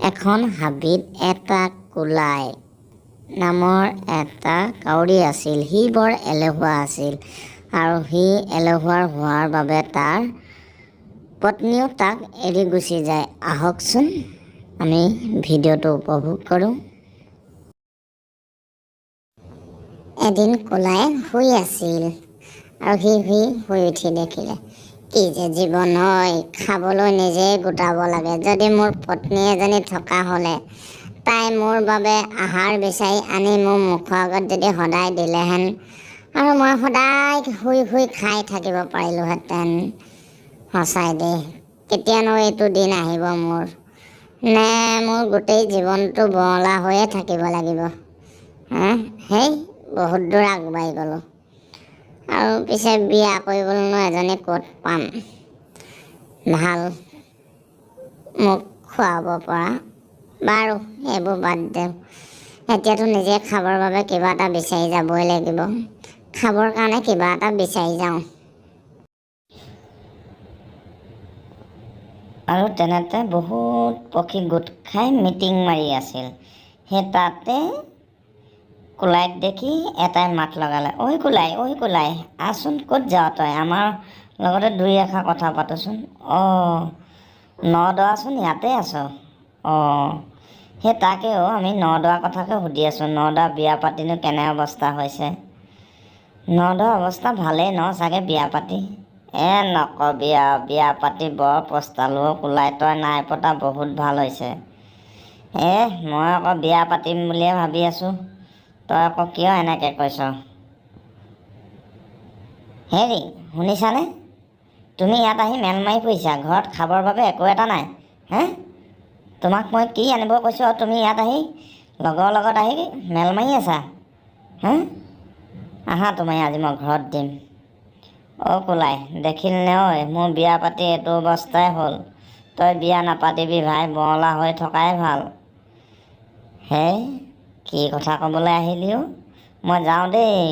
এখন হাবিত এটা কোলাই নামৰ এটা কাউৰী আছিল। সি বৰ এলেহুৱা আছিল আৰু সি এলেহুৱা হোৱাৰ বাবে তাৰ পত্নীও তাক এৰি গুচি যায়। আহকচোন আমি ভিডিঅ'টো উপভোগ কৰোঁ। এদিন কোলাই শুই আছিল আৰু সি শুই উঠি দেখিলে, কি যে জীৱন হয়, খাবলৈ নিজেই গোটাব লাগে। যদি মোৰ পত্নী এজনী থকা হ'লে, তাই মোৰ বাবে আহাৰ বিচাৰি আনি মোৰ মুখৰ আগত যদি সদায় দিলেহেঁতেন আৰু মই সদায় শুই শুই খাই থাকিব পাৰিলোহেঁতেন। সঁচাই দেই, কেতিয়ানো এইটো দিন আহিব মোৰ? নে মোৰ গোটেই জীৱনটো বঙলা হৈয়ে থাকিব লাগিব? সেই বহুত দূৰ আগবাঢ়ি গ'লোঁ আৰু পিছে বিয়া কৰিবলৈনো এজনী ক'ত পাম ভাল মোক খুৱাব পৰা? বাৰু এইবোৰ বাদ দিওঁ, এতিয়াতো নিজে খাবৰ বাবে কিবা এটা বিচাৰি যাবই লাগিব। খাবৰ কাৰণে কিবা এটা বিচাৰি যাওঁ। আৰু তেনেতে বহুত পক্ষী গোট খাই মিটিং মাৰি আছিল। সেই তাতে কোলাইক দেখি এটাই মাত লগালে, ঐ কোলাই, আহচোন, ক'ত যাৱ তই? আমাৰ লগতে দুই এষাৰ কথা পাতোচোন। নদোৱাচোন, ইয়াতে আছ? সেই তাকেও আমি নদোৱাৰ কথাকে সুধি আছোঁ। নদোৱা বিয়া পাতিনো কেনে অৱস্থা হৈছে? নদোৱা অৱস্থা ভালেই ন চাগে বিয়া পাতি? নকবি আৰু, বিয়া পাতি বৰ পস্তালোঁ কোলাই। তই নাই পতা বহুত ভাল হৈছে। মই আকৌ বিয়া পাতিম বুলিয়ে ভাবি আছোঁ, তই আকৌ কিয় এনেকৈ কৈছ? হেৰি শুনিছানে? তুমি ইয়াত আহি মেল মাৰি ফুৰিছা, ঘৰত খাবৰ বাবে একো এটা নাই। তোমাক মই কি আনিব কৈছোঁ আৰু তুমি ইয়াত আহি লগৰ লগত আহি মেল মাৰি আছা? আহা তুমি, আজি মই ঘৰত দিম। কোলাই, দেখিলনে ঐ, মোৰ বিয়া পাতি এইটো অৱস্থাই হ'ল। তই বিয়া নাপাতিবি ভাই, বঙলা হৈ থকাই ভাল। কি কথা ক'বলৈ আহিলি অ? মই যাওঁ দেই।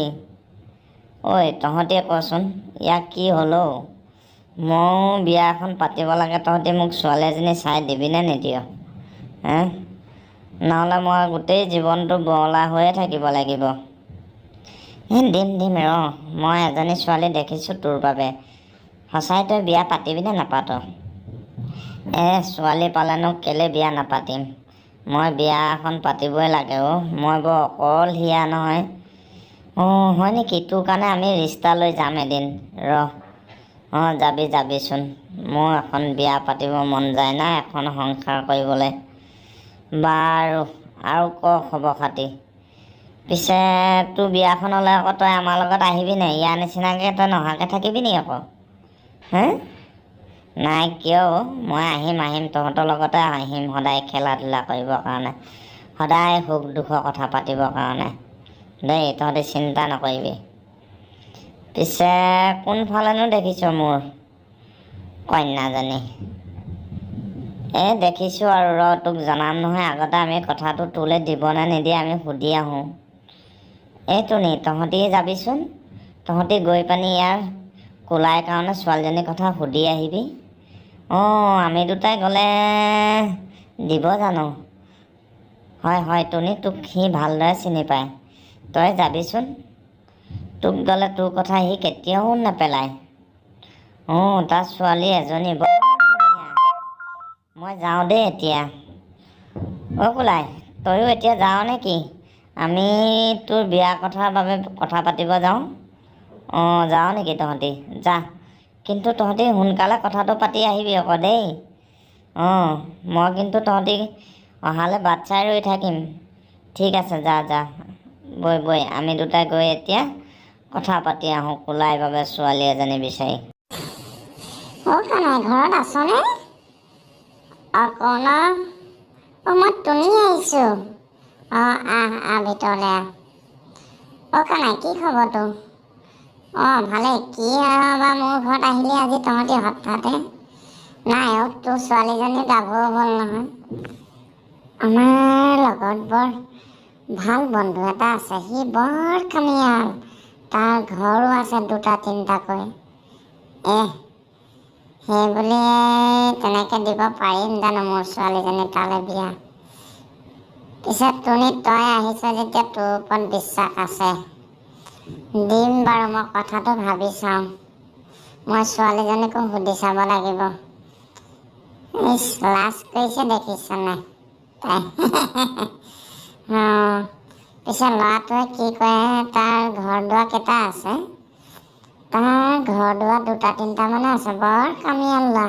তহঁতে কচোন, ইয়াক কি হ'ল অ? ময়ো বিয়া এখন পাতিব লাগে, তহঁতে মোক ছোৱালী এজনী চাই দিবিনে নিদিয়? নহ'লে মই গোটেই জীৱনটো বঙলা হৈয়ে থাকিব লাগিব। দিম ৰ, মই এজনী ছোৱালী দেখিছোঁ তোৰ বাবে। সঁচাই তই বিয়া পাতিবিনে নাপাত? ছোৱালী পালেনো কেলৈ বিয়া নাপাতিম? মই বিয়া এখন পাতিবই লাগে অ'। মই বৰ অকলশৰীয়া নহয়। হয় নেকি? তোৰ কাৰণে আমি ৰিষ্টা লৈ যাম এদিন, যাবিচোন। মোৰ এখন বিয়া পাতিব মন যায় না, এখন সংসাৰ কৰিবলৈ। বাৰু আৰু ক খবৰ খাতি? পিছে তোৰ বিয়াখনলৈ আকৌ তই আমাৰ লগত আহিবি নে? ইয়াৰ নিচিনাকৈ তই নহাকৈ থাকিবি নি আকৌ? নাই, কিয়? মই আহিম, তহঁতৰ লগতে আহিম সদায় খেলা ধূলা কৰিবৰ কাৰণে, সদায় সুখ দুখৰ কথা পাতিবৰ কাৰণে দেই। তহঁতে চিন্তা নকৰিবি। পিছে কোনফালেনো দেখিছ মোৰ কন্যাজনী? দেখিছোঁ আৰু তোক জনাম নহয়। আগতে আমি কথাটো তোলৈ দিবনে নিদিয়ে আমি সুধি আহোঁ। তহঁতি যাবিচোন, তহঁতি গৈ পানি ইয়াৰ কোলাইৰ কাৰণে ছোৱালীজনীৰ কথা সুধি আহিবি। আমি দুটাই গ'লে দিব জানো? হয়, তোক সি ভালদৰে চিনি পায়। তই যাবিচোন, তোক গ'লে তোৰ কথা সি কেতিয়াও নেপেলায়। তাৰ ছোৱালী এজনী বৰ ধুনীয়া। মই যাওঁ দেই এতিয়া। কোলাই, তয়ো এতিয়া যাৱ নেকি? আমি তোৰ বিয়া কথাৰ বাবে কথা পাতিব যাওঁ। যাৱ নেকি তহঁতি? যা, কিন্তু তহঁতি সোনকালে কথাটো পাতি আহিবি আকৌ দেই। মই কিন্তু তহঁতি অহালৈ বাট চাই ৰৈ থাকিম। ঠিক আছে, যা। বৈ আমি দুটাই গৈ এতিয়া কথা পাতি আহোঁ কোলাইৰ বাবে ছোৱালী এজনী বিচাৰি। ঘৰত আছনে? মই তুনি আহিছোঁ। আহ ভিতৰলৈ আহ। কানাই, কি খবৰ তোৰ? ভালেই। কি বা মোৰ ঘৰত আহিলি আজি তহঁতি হঠাতে? নাই তোৰ ছোৱালীজনী গাভৰু হ'ল নহয়। আমাৰ লগত বৰ ভাল বন্ধু এটা আছে, সি বৰ কামিয়াল। তাৰ ঘৰো আছে 2-3টাকৈ। সেই বুলি তেনেকৈ দিব পাৰিম জানো মোৰ ছোৱালীজনী তালৈ বিয়া? পিছে তুমি তই আহিছ যেতিয়া তোৰ ওপৰত বিশ্বাস আছে, দিম বাৰু। মই কথাটো ভাবি চাওঁ, মই ছোৱালীজনীকো সুধি চাব লাগিব। ইচ, লাজ কৰিছে দেখিছনে তাই। অঁ, পিছে ল'ৰাটোৱে কি কৰে? তাৰ ঘৰ দুৱাৰ কেইটা আছে? তাৰ ঘৰ দুৱাৰ 2-3টামানে আছে। বৰ কামিয়াল ল'ৰা।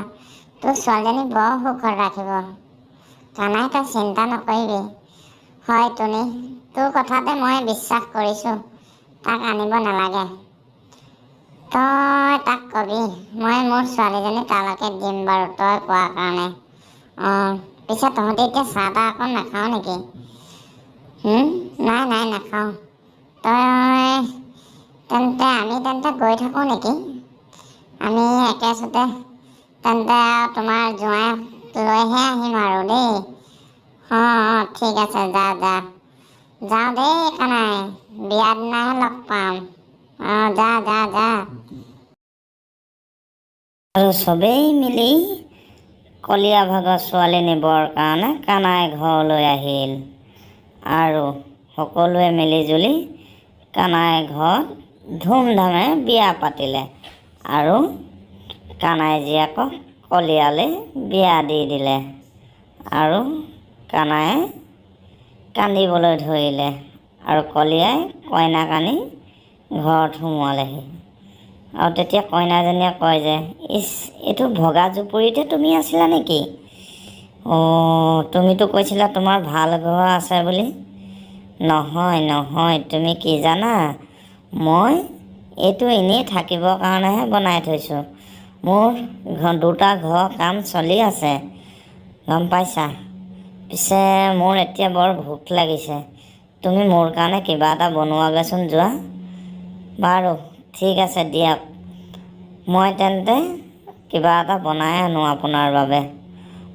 তোৰ ছোৱালীজনী বৰ সুখত ৰাখিব। কানাই, তই চিন্তা নকৰিবি। হয় তুনি, তোৰ কথাতে মই বিশ্বাস কৰিছোঁ, তাক আনিব নালাগে। তই তাক কবি মই মোৰ ছোৱালীজনী তালৈকে দিম বাৰু, তই কোৱাৰ কাৰণে। অঁ, পিছে তহঁতি এতিয়া চাহ তাহ অকণ নাখাওঁ নেকি? নাই নাই, নাখাওঁ। তই তেন্তে গৈ থাকোঁ নেকি? আমি একেচোতে তেন্তে তোমাৰ জোঁৱাই লৈহে আহিম আৰু দেই। অঁ, ঠিক আছে, যা যা। যাওঁ দেই কানাই, বিয়া দিনাহে লগ পাম। অঁ, যা যা যা। আৰু চবেই মিলি কলীয়া ভাগৰ ছোৱালী নিবৰ কাৰণে কানাই ঘৰলৈ আহিল। আৰু সকলোৱে মিলিজুলি কানাই ঘৰত ধুমধামে বিয়া পাতিলে আৰু কানাই জীয়েকক কলীয়ালৈ বিয়া দি দিলে। আৰু কানায়ে কান্দিবলৈ ধৰিলে আৰু কলীয়াই কইনাক আনি ঘৰত সোমোৱালেহি। আৰু তেতিয়া কইনাজনীয়ে কয় যে, ইচ, এইটো ভগা জুপুৰিতে তুমি আছিলা নেকি? অঁ, তুমিতো কৈছিলা তোমাৰ ভাল ঘৰ আছে বুলি। নহয় নহয়, তুমি কি জানা, মই এইটো এনেই থাকিবৰ কাৰণেহে বনাই থৈছোঁ। মোৰ 2টা ঘৰৰ কাম চলি আছে, গম পাইছা? পিছে মোৰ এতিয়া বৰ ভোক লাগিছে, তুমি মোৰ কাৰণে কিবা এটা বনোৱাগৈচোন, যোৱা। বাৰু ঠিক আছে দিয়ক, মই তেন্তে কিবা এটা বনাই আনো আপোনাৰ বাবে।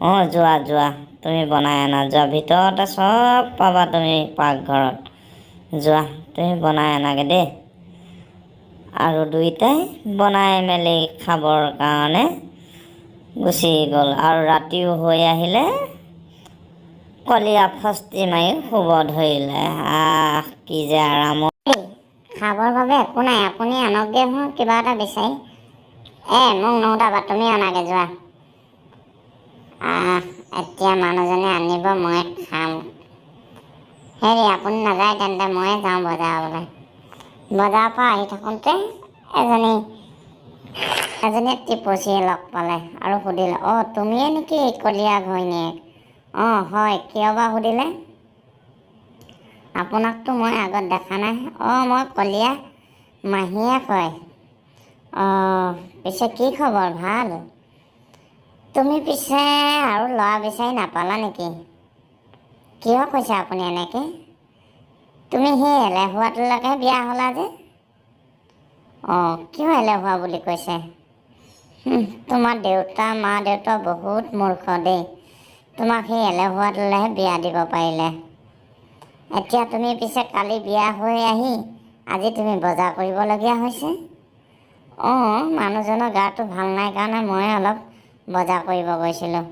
অঁ, যোৱা যোৱা, তুমি বনাই আনা, যোৱা। ভিতৰতে চব পাবা তুমি পাকঘৰত। যোৱা, তুমি বনাই আনাগৈ দেই। আৰু দুয়োটাই বনাই মেলি খাবৰ কাৰণে গুচি গ'ল। আৰু ৰাতিও হৈ আহিলে, কলীয়া ফস্তি মাৰি শুব ধৰিলে। কি যে আৰামত। খাবৰ বাবে একো নাই, আপুনি আনকগৈ কিবা এটা বিচাৰি। মোক নৌতাবা, তুমি আনাগৈ যোৱা। এতিয়া মানুহজনে আনিব, মই খাম। হেৰি, আপুনি নাযায় তেন্তে ময়ে যাওঁ বজাৰলৈ। বজাৰৰ পৰা আহি থাকোঁতে এজনীয়ে টিপচীয়ে লগ পালে আৰু সুধিলে, অঁ, তুমিয়ে নেকি কলীয়া ঘৈণীয়েক? অঁ, হয়। কিয় বা সুধিলে? আপোনাকতো মই আগত দেখা নাই। অঁ, মই কলীয়া মাহীয়ে কয়। অঁ, পিছে কি খবৰ, ভাল? তুমি পিছে আৰু ল'ৰা বিচাৰি নাপালা নেকি? কিয় কৈছে আপুনি এনেকৈ? তুমি সেই এলেহুৱাটোলৈকে বিয়া হ'লা যে? অঁ, কিয় এলেহুৱা বুলি কৈছে? তোমাৰ মা দেউতা বহুত মূৰ্খ দেই, তোমাক সেই এলেহুৱাটোলৈহে বিয়া দিব পাৰিলে। এতিয়া তুমি পিছে কালি বিয়া হৈ আহি আজি তুমি বজাৰ কৰিবলগীয়া হৈছে? অঁ, মানুহজনৰ গাটো ভাল নাই কাৰণে মই অলপ বজাৰ কৰিব গৈছিলোঁ।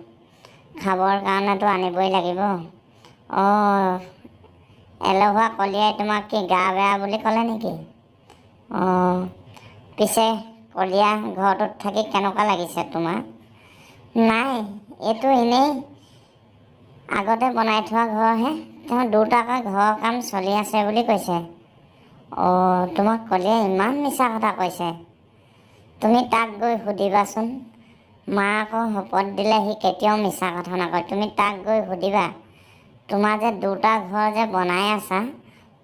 খাবৰ কাৰণেতো আনিবই লাগিব। অঁ, এলেহুৱা কলীয়াই তোমাক কি গা বেয়া বুলি ক'লে নেকি? অঁ, পিছে কলীয়া ঘৰটোত থাকি কেনেকুৱা লাগিছে তোমাৰ? নাই, এইটো এনেই আগতে বনাই থোৱা ঘৰহে। তেওঁ 2টাকৈ ঘৰৰ কাম চলি আছে বুলি কৈছে। অঁ, তোমাক কলীয়াই ইমান মিছা কথা কৈছে? তুমি তাক গৈ সুধিবাচোন। মাক আকৌ শপত দিলে সি কেতিয়াও মিছা কথা নকয়। তুমি তাক গৈ সুধিবা, তোমাৰ যে 2টা ঘৰ যে বনাই আছা,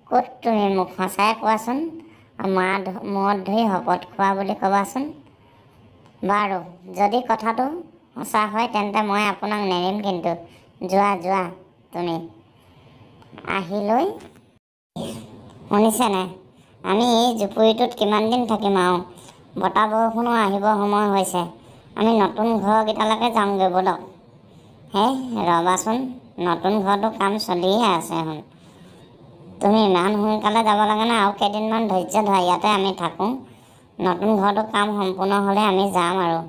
ক'ত তুমি মোক সঁচাই কোৱাচোন। মূৰত ধৰি শপত খোৱা বুলি ক'বাচোন। বাৰু, যদি কথাটো সঁচা হয় তেন্তে মই আপোনাক নেৰিম কিন্তু। যোৱা যোৱা তুমি। আহিলৈ শুনিছেনে? আমি এই জুপুৰিটোত কিমান দিন থাকিম আৰু? বতাহ বৰষুণো আহিবৰ সময় হৈছে। আমি নতুন ঘৰকেইটালৈকে যামগৈ ব'লক। হে, ৰ'বাচোন, নতুন ঘৰটো কাম চলিয়ে আছে দেখোন। তুমি ইমান সোনকালে যাব লাগে নে? আৰু কেইদিনমান ধৈৰ্য ধৰা, ইয়াতে আমি থাকোঁ। নতুন ঘৰটো কাম সম্পূৰ্ণ হ'লে আমি যাম আৰু।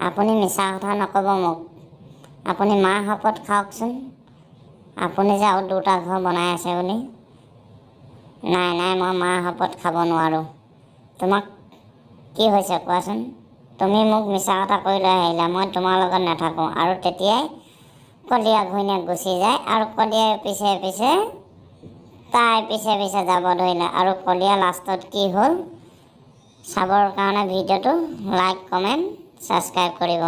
আপুনি মিছা কথা নক'ব মোক। আপুনি মাৰ শপত খাওকচোন, আপুনি যে আৰু 2টা ঘৰ বনাই আছে বুলি। নাই নাই, মই মাৰ শপত খাব নোৱাৰোঁ। তোমাক কি হৈছে কোৱাচোন? তুমি মোক মিছা কথা কৈ লৈ আহিলা, মই তোমাৰ লগত নাথাকোঁ। আৰু তেতিয়াই কলীয়া ঘৈণীয়েক গুচি যায় আৰু কলীয়াৰ পিছে পিছে তাই পিছে পিছে যাব ধৰিলে। আৰু কলীয়া লাষ্টত কি হ'ল চাবৰ কাৰণে ভিডিঅ'টো লাইক, কমেণ্ট, ছাবস্ক্ৰাইব কৰিব।